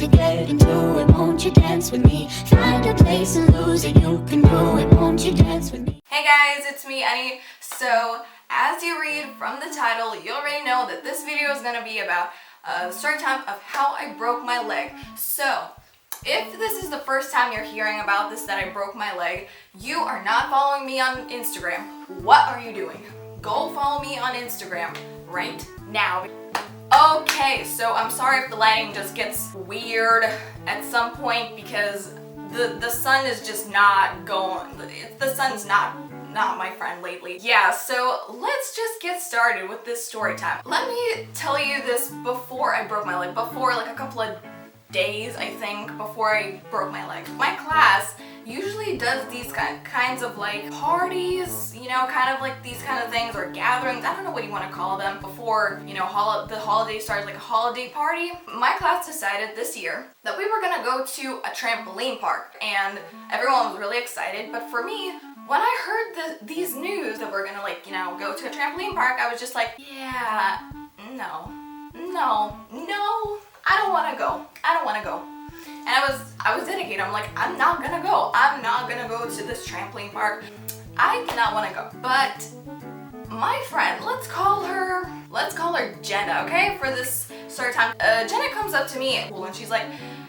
to get into it. Won't you dance with me? Find a place and lose it. You can do it. Won't you dance with me? Hey guys, it's me, Annie. So, as you read from the title, you already know that this video is going to be about a story time of how I broke my leg. So, if this is the first time you're hearing about this, that I broke my leg, you are not following me on Instagram. What are you doing? Go follow me on Instagram right now. Okay, so I'm sorry if the lighting just gets weird at some point because the sun is just not going, the sun's not my friend lately. Yeah, so let's just get started with this story time. Let me tell you this before I broke my leg, before like a couple of days, I think, before I broke my leg. My class usually does these kinds of like parties, you know, kind of like these kind of things, or gatherings, I don't know what you want to call them, before, you know, the holiday starts, like a holiday party. My class decided this year that we were gonna go to a trampoline park, and everyone was really excited, but for me, when I heard these news that we're gonna, like, you know, go to a trampoline park, I was just like, yeah, no, I don't want to go. I don't want to go. And I was dedicated. I'm like, I'm not gonna go. I'm not gonna go to this trampoline park. I did not want to go. But my friend, let's call her Jenna, okay? For this story time. Jenna comes up to me and she's like,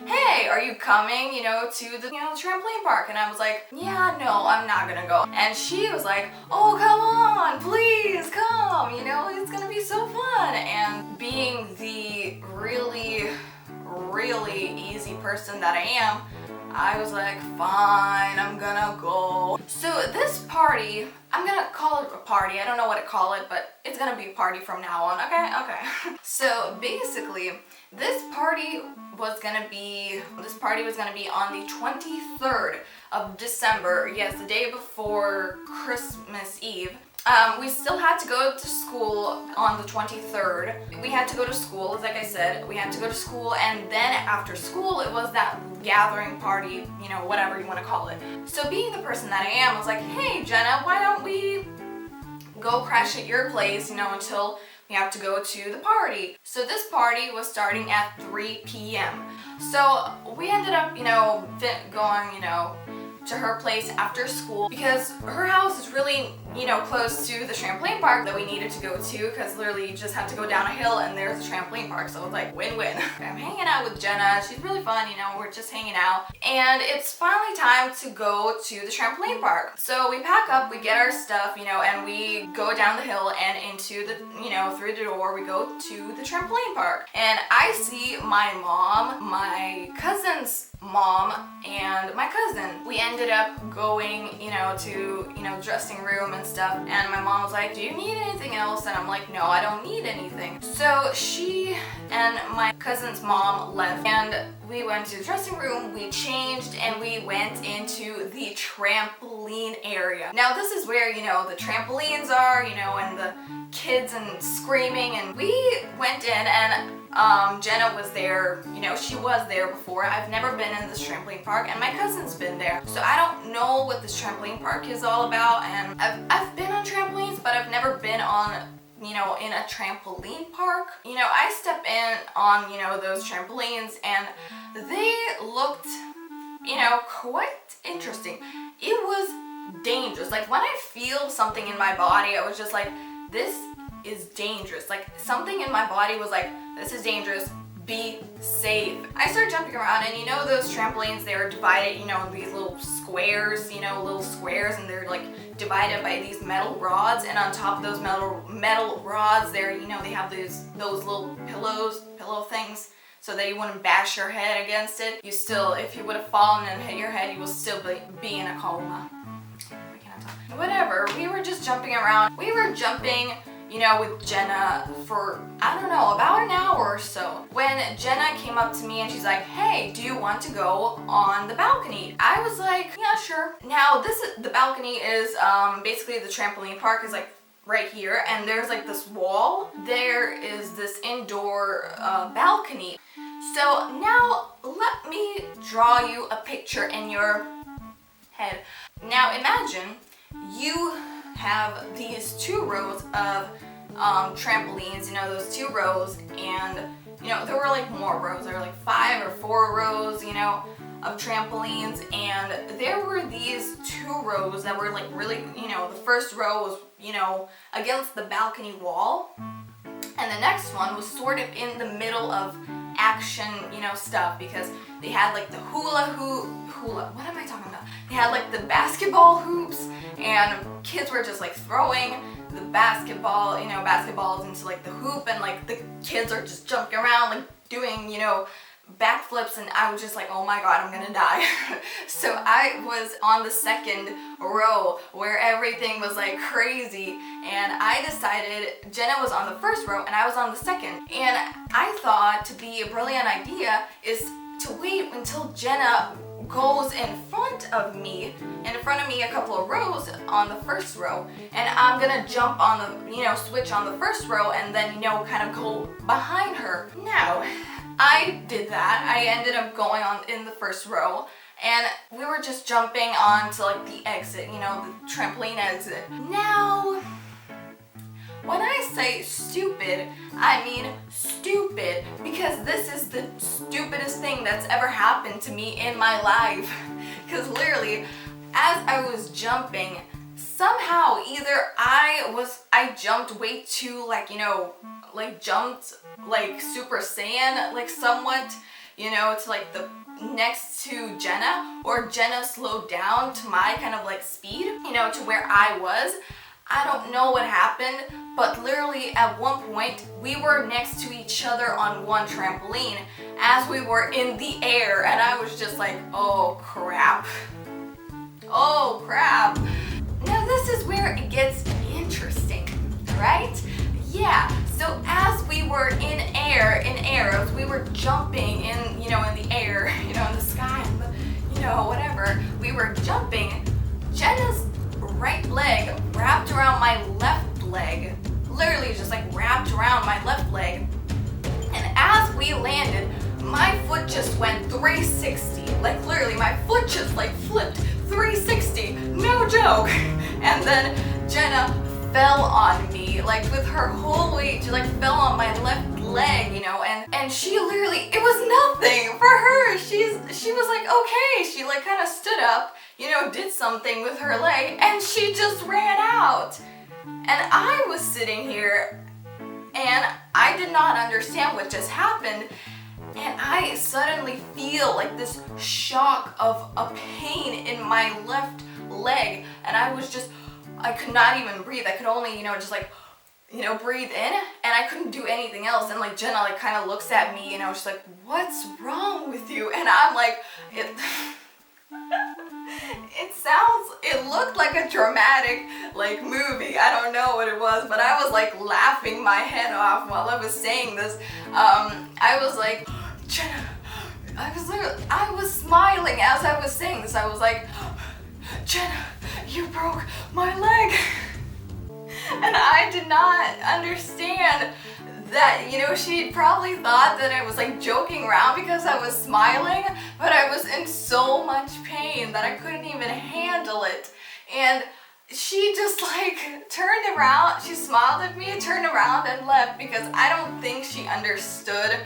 hey, are you coming, you know, to the, trampoline park? And I was like, yeah, no, I'm not gonna go. And she was like, oh, come on, please come, you know, it's gonna be so fun. And being the really easy person that I am, I was like, fine, I'm gonna go. So this party, I'm gonna call it a party. I don't know what to call it, but it's gonna be a party from now on, okay? So basically, this party was gonna be on the 23rd of December. Yes, the day before Christmas Eve. We still had to go to school on the 23rd. We had to go to school, like I said, we had to go to school, and then after school it was that gathering party, you know, whatever you want to call it. So being the person that I am, I was like, hey Jenna, why don't we go crash at your place, you know, until we have to go to the party. So this party was starting at 3 p.m. So we ended up, you know, going, you know, to her place after school because her house is really, you know, close to the trampoline park that we needed to go to, because literally you just have to go down a hill and there's a trampoline park, so it's like win-win. I'm hanging out with Jenna, she's really fun, you know, we're just hanging out, and it's finally time to go to the trampoline park. So we pack up, we get our stuff, you know, and we go down the hill and into the, you know, through the door we go to the trampoline park. And I see my mom, my cousin's mom, and my cousin. We ended up going, you know, to, you know, dressing room and stuff, and my mom was like, do you need anything else? And I'm like, no, I don't need anything. So she and my cousin's mom left, and we went to the dressing room, we changed, and we went into the trampoline area. Now this is where, you know, the trampolines are, you know, and the kids and screaming, and we went in, and Jenna was there, you know, she was there before. I've never been in this trampoline park, and my cousin's been there. So I don't know what this trampoline park is all about, and I've been on trampolines, but I've never been on, you know, in a trampoline park. You know, I step in on, you know, those trampolines, and they looked, you know, quite interesting. It was dangerous. Like when I feel something in my body, I was just like, this is dangerous. Like something in my body was like, this is dangerous, be safe. I started jumping around, and you know those trampolines, they're divided, you know, these little squares, and they're like divided by these metal rods, and on top of those metal rods there, you know, they have those little pillow things, so that you wouldn't bash your head against it. You still, if you would have fallen and hit your head, you will still be in a coma. I cannot talk. Whatever, we were just jumping around. We were jumping, you know, with Jenna for, I don't know, about an hour or so. When Jenna came up to me and she's like, hey, do you want to go on the balcony? I was like, yeah, sure. Now the balcony is basically the trampoline park is like right here, and there's like this wall. There is this indoor balcony. So now let me draw you a picture in your head. Now imagine you have these two rows of trampolines, you know, those two rows, and you know, there were like more rows. There were like 5 or 4 rows, you know, of trampolines, and there were these 2 rows that were like really, you know, the first row was, you know, against the balcony wall, and the next one was sort of in the middle of action, you know, stuff, because they had like the what am I talking about? They had like the basketball hoops, and kids were just like throwing the basketball, you know, basketballs into like the hoop, and like the kids are just jumping around, like doing, you know, backflips, and I was just like, oh my god, I'm gonna die. So I was on the second row where everything was like crazy, and I decided Jenna was on the first row and I was on the second, and I thought to be a brilliant idea is to wait until Jenna goes in front of me a couple of rows on the first row, and I'm gonna jump on the, you know, switch on the first row, and then, you know, kind of go behind her. Now, I did that. I ended up going on in the first row, and we were just jumping on to like the exit, you know, the trampoline exit. Now, when I say stupid, I mean stupid, because this is the stupidest thing that's ever happened to me in my life. Because literally, as I was jumping, somehow either I jumped way too, like, you know, like jumped like Super Saiyan, like somewhat, you know, to like the next to Jenna, or Jenna slowed down to my kind of like speed, you know, to where I was. I don't know what happened, but literally at one point we were next to each other on one trampoline as we were in the air, and I was just like, oh crap. Oh crap. Now this is where it gets interesting, right? Yeah, so as we were in air, as we were jumping in, you know, in the air, you know, in the sky, you know, whatever, we were jumping, Jenna's right leg wrapped around my left leg, literally just like wrapped around my left leg, and as we landed, my foot just went 360, like literally my foot just like flipped 360, no joke, and then Jenna fell on me, like with her whole weight, she like fell on my left leg, you know, and she literally, it was nothing for her, she was like, okay, she like kind of stood up, you know, did something with her leg, and she just ran out, and I was sitting here, and I did not understand what just happened, and I suddenly feel like this shock of a pain in my left leg, and I could not even breathe. I could only, you know, just like, you know, breathe in, and I couldn't do anything else. And like Jenna like kind of looks at me, you know, she's like, what's wrong with you? And I'm like, it looked like a dramatic like movie. I don't know what it was, but I was like laughing my head off while I was saying this. I was like, Jenna, I was smiling as I was saying this. I was like, Jenna, you broke my leg. And I did not understand that, you know, she probably thought that I was like joking around because I was smiling, but I was in so much pain that I couldn't even handle it. And she just like turned around, she smiled at me, turned around and left, because I don't think she understood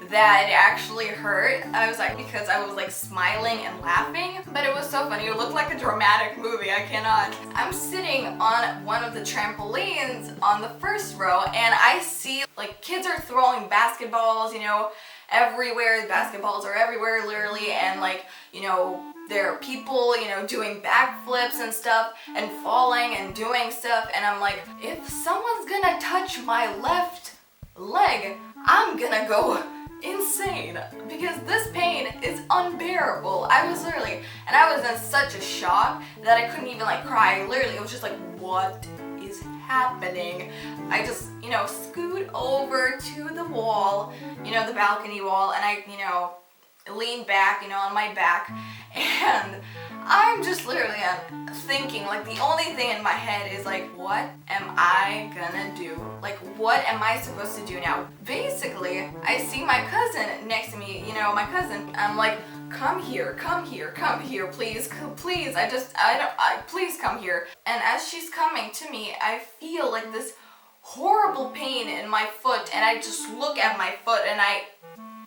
that it actually hurt. I was like, because I was like smiling and laughing, but it was so funny. It looked like a dramatic movie, I cannot. I'm sitting on one of the trampolines on the first row, and I see like kids are throwing basketballs, you know, everywhere. Basketballs are everywhere literally, and like, you know, there are people, you know, doing backflips and stuff and falling and doing stuff, and I'm like, if someone's gonna touch my left leg, I'm gonna go insane, because this pain is unbearable. I was literally, and I was in such a shock that I couldn't even like cry. Literally, it was just like, what is happening? I just, you know, scoot over to the wall, you know, the balcony wall, and I, you know, lean back, you know, on my back, and I'm just literally thinking, like, the only thing in my head is like, what am I gonna do? Like, what am I supposed to do now? Basically, I see my cousin next to me, you know, my cousin. I'm like, come here, please, please, please come here. And as she's coming to me, I feel like this horrible pain in my foot, and I just look at my foot, and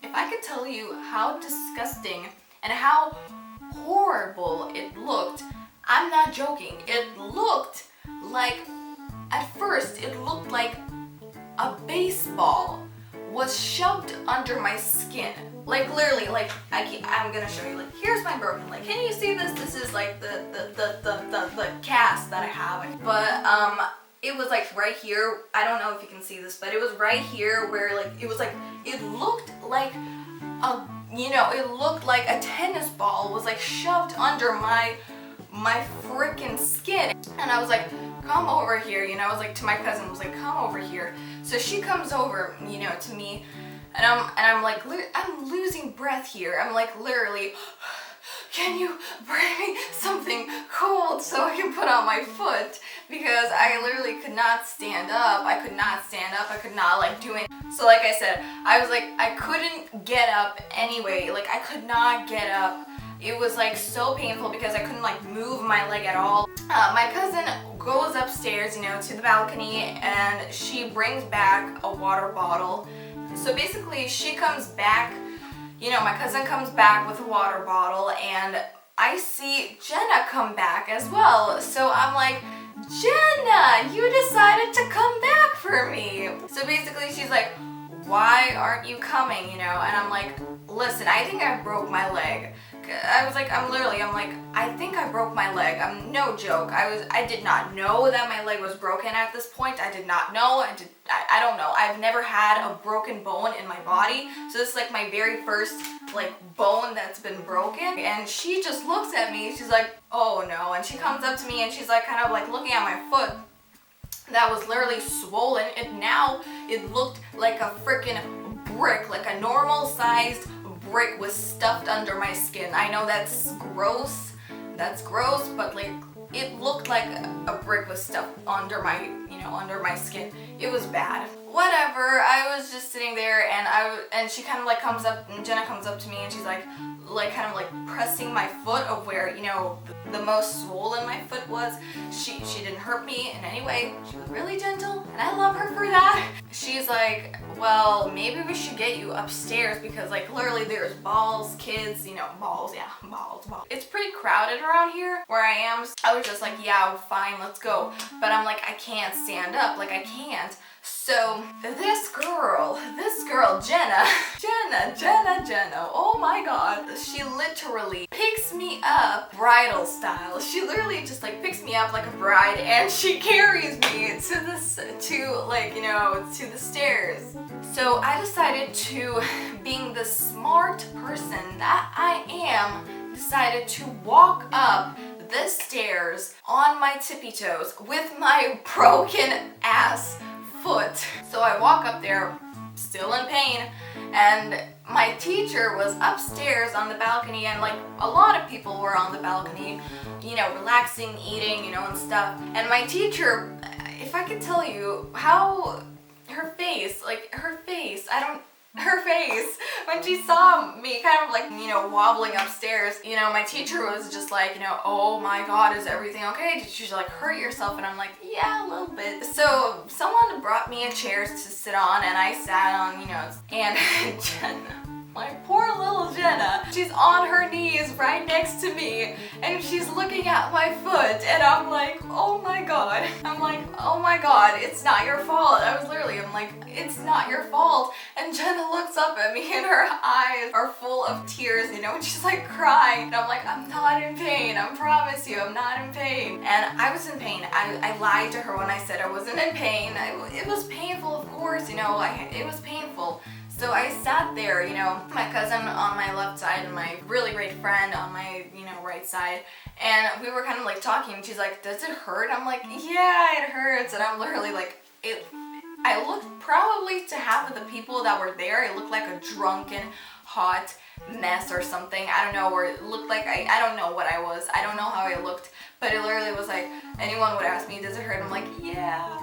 if I could tell you how disgusting and how horrible it looked, I'm not joking. It looked like, at first, it looked like a baseball was shoved under my skin. Like literally, like I'm gonna show you. Like, here's my broken leg. Can you see this? This is like the cast that I have. But it was like right here. I don't know if you can see this, but it was right here where like it was like it looked like it looked like a tennis ball was like shoved under my freaking skin. And I was like, come over here, I was like to my cousin, I was like, come over here. So she comes over, to me, and I'm like, I'm losing breath here. I'm like, literally, can you bring me something cold so I can put on my foot? Because I literally could not stand up. I could not stand up. I could not like do it. So like I said, I was like, I couldn't get up anyway. Like I could not get up. It was like so painful because I couldn't like move my leg at all. My cousin goes upstairs, to the balcony, and she brings back a water bottle. So basically she comes back, my cousin comes back with a water bottle, and I see Jenna come back as well. So I'm like, Jenna, you decided to come back for me. So basically she's like, why aren't you coming, And I'm like, listen, I think I broke my leg. I'm like, I think I broke my leg. I'm no joke. I did not know that my leg was broken at this point. I did not know. I don't know. I've never had a broken bone in my body. So this is like my very first like bone that's been broken. And she just looks at me. She's like, oh no. And she comes up to me and she's like kind of like looking at my foot that was literally swollen. And now it looked like a freaking brick, like a normal sized brick was stuffed under my skin. I know that's gross, but like it looked like a brick was stuffed under my, under my skin. It was bad. Whatever, I was just sitting there, and she kind of like comes up, and Jenna comes up to me, and she's like kind of like pressing my foot of where, the most swollen my foot was. She didn't hurt me in any way. She was really gentle, and I love her for that. She's like, well, maybe we should get you upstairs because like literally there's balls, kids, balls, yeah, balls. It's pretty crowded around here where I am. I was just like, yeah, fine, let's go. But I'm like, I can't stand up, like I can't. So this girl, Jenna, oh my god, she literally picks me up bridal style. She literally just like picks me up like a bride, and she carries me to the stairs. So I decided to, being the smart person that I am, decided to walk up the stairs on my tippy toes with my broken ass foot. So I walk up there still in pain, and my teacher was upstairs on the balcony, and like a lot of people were on the balcony, relaxing, eating, and stuff. And my teacher, if I could tell you how her face, when she saw me kind of like, wobbling upstairs, my teacher was just like, oh my god, is everything okay? Did you like hurt yourself? And I'm like, yeah, a little bit. So someone brought me a chair to sit on, and I sat on, and Jenna, my poor little Jenna, she's on her knees right next to me, and she's looking at my foot, and I'm like, oh my god, it's not your fault. I'm like, it's not your fault. And Jenna looks up at me, and her eyes are full of tears, and she's like crying, and I'm like, I'm not in pain, I promise you, I'm not in pain. And I was in pain. I lied to her when I said I wasn't in pain. It was painful, of course, it was painful. So I sat there, my cousin on my left side and my really great friend on my, right side. And we were kind of like talking, and she's like, does it hurt? I'm like, yeah, it hurts. And I'm literally like, I looked probably to half of the people that were there, it looked like a drunken, hot mess or something. I don't know, or it looked like, I don't know what I was. I don't know how I looked, but it literally was like, anyone would ask me, does it hurt? I'm like, yeah.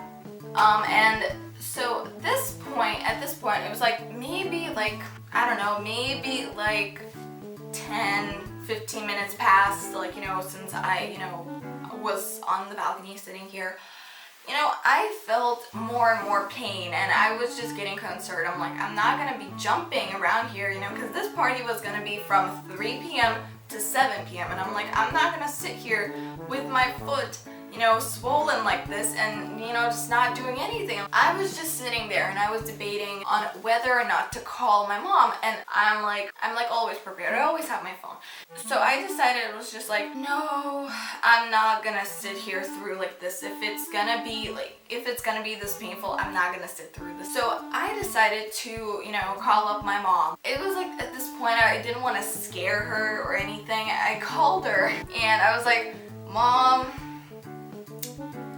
And so at this point, it was like maybe like, I don't know, maybe like 10-15 minutes passed, like, since I, was on the balcony sitting here. you know, I felt more and more pain, and I was just getting concerned. I'm like, I'm not gonna be jumping around here, you know, because this party was gonna be from 3 p.m. to 7 p.m. and I'm like, I'm not gonna sit here with my foot, you know, swollen like this and, you know, just not doing anything. I was just sitting there and I was debating on whether or not to call my mom, and I'm like always prepared. I always have my phone. So I decided, it was just like, no, I'm not gonna sit here through like this. If it's gonna be this painful, I'm not gonna sit through this. So I decided to, you know, call up my mom. It was like, at this point, I didn't want to scare her or anything. I called her and I was like, Mom,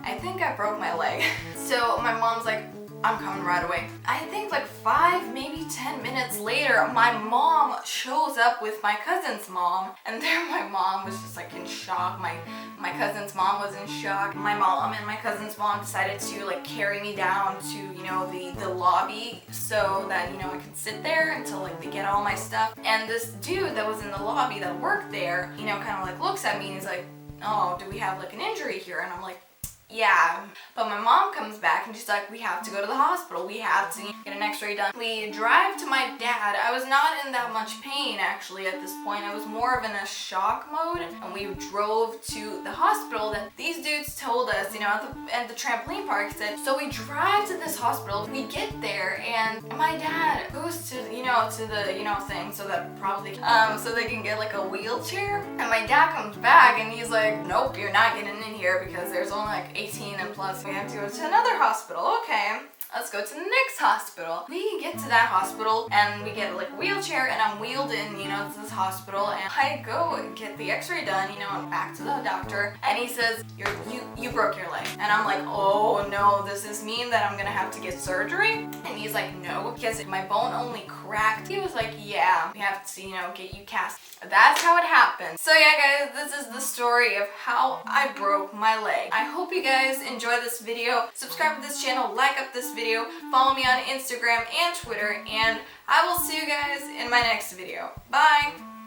I think I broke my leg. So my mom's like, I'm coming right away. I think like 5, maybe 10 minutes later, my mom shows up with my cousin's mom, and there my mom was just like in shock. My cousin's mom was in shock. My mom and my cousin's mom decided to like carry me down to, you know, the lobby so that, you know, I could sit there until like they get all my stuff. And this dude that was in the lobby that worked there, you know, kind of like looks at me and he's like, oh, do we have like an injury here? And I'm like, yeah. But my mom comes back and she's like, we have to go to the hospital. We have to get an x-ray done. We drive to my dad. I was not in that much pain actually at this point. I was more of in a shock mode. And we drove to the hospital that these dudes told us, you know, at the trampoline park said. So we drive to this hospital. We get there and my dad goes to, you know, to the, you know, thing so that probably, so they can get like a wheelchair. And my dad comes back and he's like, nope, you're not getting in here because there's only like 18 and plus. We have to go to another hospital. Okay, let's go to the next hospital. We get to that hospital and we get like a wheelchair and I'm wheeled in, you know, to this hospital, and I go and get the x-ray done, you know, back to the doctor, and he says, you broke your leg. And I'm like, oh no, does this mean that I'm gonna have to get surgery? And he's like, no, because my bone only cracked. He was like, yeah, we have to, you know, get you cast. That's how it happened. So yeah, guys, this is the story of how I broke my leg. I hope you guys enjoy this video. Subscribe to this channel, like up this video, follow me on Instagram and Twitter, and I will see you guys in my next video. Bye!